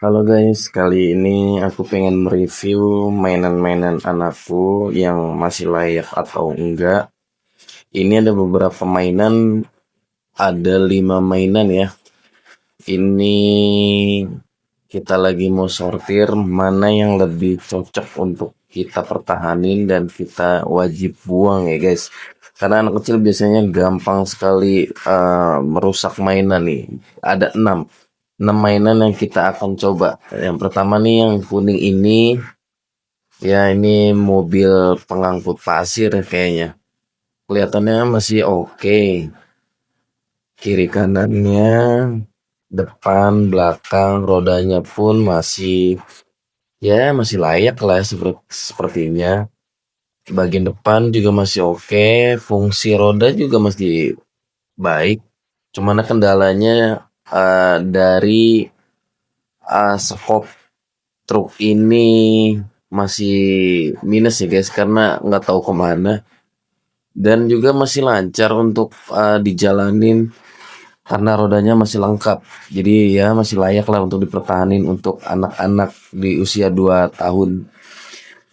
Halo guys, kali ini aku pengen mereview mainan-mainan anakku yang masih layak atau enggak. Ini ada beberapa mainan, ada 5 mainan ya. Ini kita lagi mau sortir mana yang lebih cocok untuk kita pertahanin dan kita wajib buang ya guys. Karena anak kecil biasanya gampang sekali merusak mainan nih. Ada 6 mainan yang kita akan coba. Yang pertama nih yang kuning ini, ya ini mobil pengangkut pasir ya kayaknya. Kelihatannya masih oke. Kiri kanannya, depan, belakang, rodanya pun masih layak lah sepertinya. Bagian depan juga masih oke, fungsi roda juga masih baik. Cuman kendalanya dari skop truk ini masih minus ya guys, karena nggak tahu kemana. Dan juga masih lancar untuk dijalanin karena rodanya masih lengkap. Jadi ya masih layak lah untuk dipertahanin untuk anak-anak di usia 2 tahun.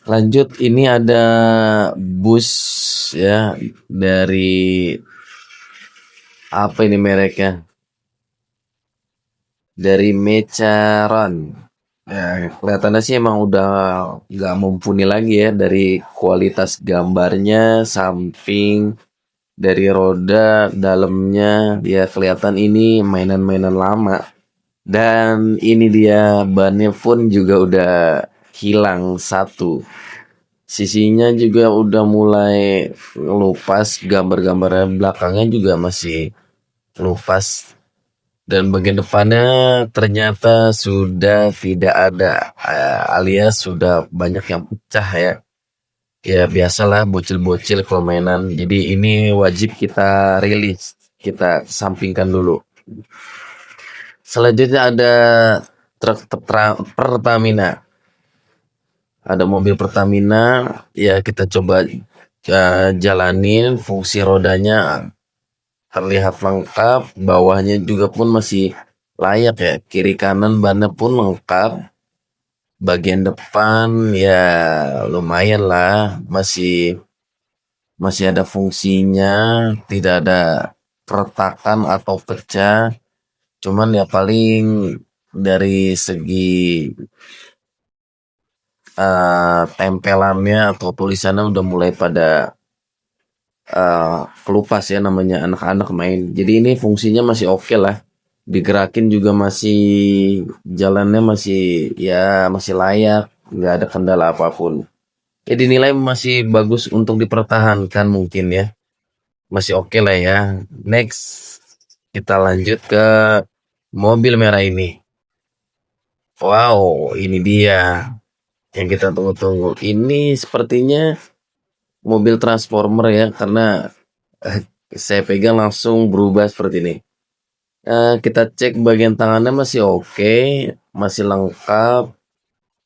Lanjut, ini ada bus ya, dari apa ini mereknya? Dari Mecharon. Ya, kelihatannya sih emang udah nggak mumpuni lagi ya, dari kualitas gambarnya, samping, dari roda, dalamnya, ya kelihatan ini mainan-mainan lama. Dan ini dia bannya pun juga udah hilang satu. Sisinya juga udah mulai ngelupas, gambar-gambarnya belakangnya juga masih ngelupas. Dan bagian depannya ternyata sudah tidak ada, alias sudah banyak yang pecah ya. Ya biasalah bocil-bocil kalau mainan. Jadi ini wajib kita rilis, kita sampingkan dulu. Selanjutnya ada truk Pertamina. Ada mobil Pertamina, ya kita coba jalanin. Fungsi rodanya terlihat lengkap, bawahnya juga pun masih layak ya. Kiri kanan bannya pun lengkap. Bagian depan ya lumayan lah, masih masih ada fungsinya, tidak ada keretakan atau pecah. Cuman ya paling dari segi tempelannya atau tulisannya udah mulai pada kelupas ya, namanya anak-anak main. Jadi ini fungsinya masih oke lah. Digerakin juga masih, jalannya masih, ya masih layak, nggak ada kendala apapun. Ya dinilai masih bagus untuk dipertahankan mungkin ya. Masih oke lah ya. Next, kita lanjut ke mobil merah ini. Wow, ini dia yang kita tunggu-tunggu. Ini sepertinya mobil transformer ya, karena saya pegang langsung berubah seperti ini. Kita cek bagian tangannya masih oke, masih lengkap,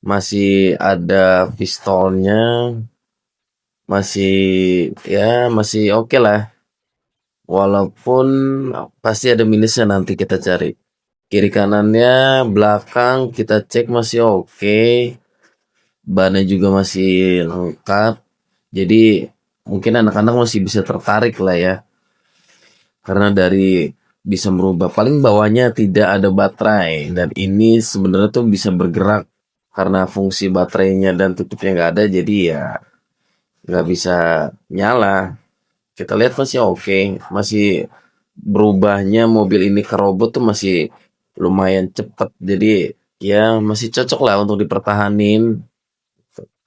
masih ada pistolnya, masih ya masih oke lah. Walaupun pasti ada minusnya, nanti kita cari. Kiri kanannya, belakang kita cek masih oke, bannya juga masih lengkap. Jadi mungkin anak-anak masih bisa tertarik lah ya, karena dari bisa merubah, paling bawahnya tidak ada baterai, dan ini sebenarnya tuh bisa bergerak karena fungsi baterainya dan tutupnya nggak ada, jadi ya nggak bisa nyala. Kita lihat masih oke, masih berubahnya mobil ini ke robot tuh masih lumayan cepet, jadi ya masih cocok lah untuk dipertahanin.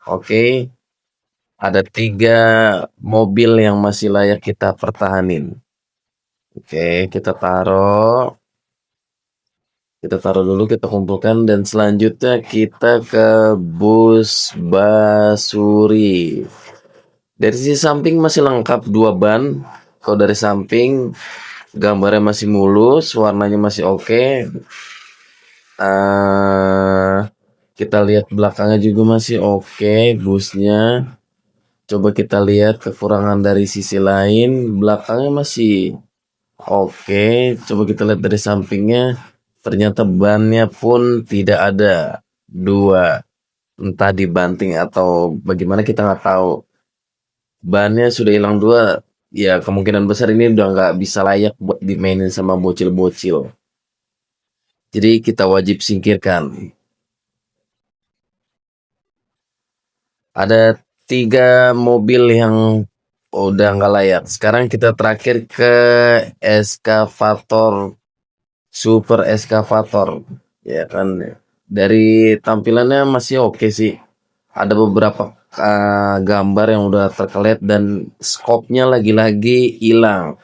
Oke, ada 3 mobil yang masih layak kita pertahanin. Oke, kita taruh dulu, kita kumpulkan, dan selanjutnya kita ke bus Basuri. Dari sisi samping masih lengkap 2 ban. Kalau dari samping gambarnya masih mulus, warnanya masih oke. Kita lihat belakangnya juga masih oke, busnya. Coba kita lihat kekurangan dari sisi lain, belakangnya masih oke. Coba kita lihat dari sampingnya. ternyata bannya pun tidak ada 2, entah dibanting atau bagaimana kita nggak tahu. Bannya sudah hilang 2, ya kemungkinan besar ini udah nggak bisa layak buat dimainin sama bocil-bocil. Jadi kita wajib singkirkan. Ada 3 mobil yang udah nggak layak. Sekarang kita terakhir ke eskavator, super eskavator. Ya kan, dari tampilannya masih oke sih. Ada beberapa gambar yang udah terkelet dan skopnya lagi-lagi hilang.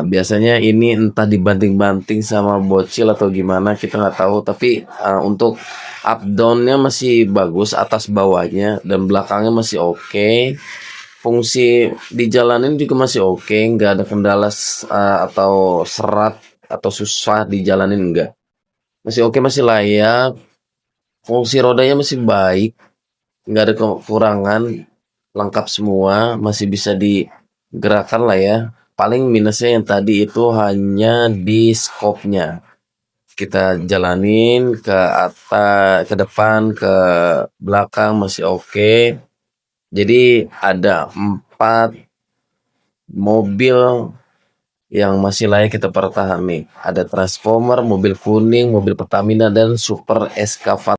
Biasanya ini entah dibanting-banting sama bocil atau gimana kita nggak tahu, tapi untuk up downnya masih bagus, atas bawahnya dan belakangnya masih oke. Fungsi dijalanin juga masih oke, nggak ada kendala atau serat atau susah dijalanin, enggak. Masih oke, masih layak. Fungsi rodanya masih baik, nggak ada kekurangan, lengkap semua, masih bisa digerakkan lah ya. Paling minusnya yang tadi itu hanya di skopnya. Kita jalanin ke atas, ke depan, ke belakang masih oke. Jadi ada 4 mobil yang masih layak kita pertahankan nih. Ada Transformer, mobil kuning, mobil Pertamina, dan super excavator.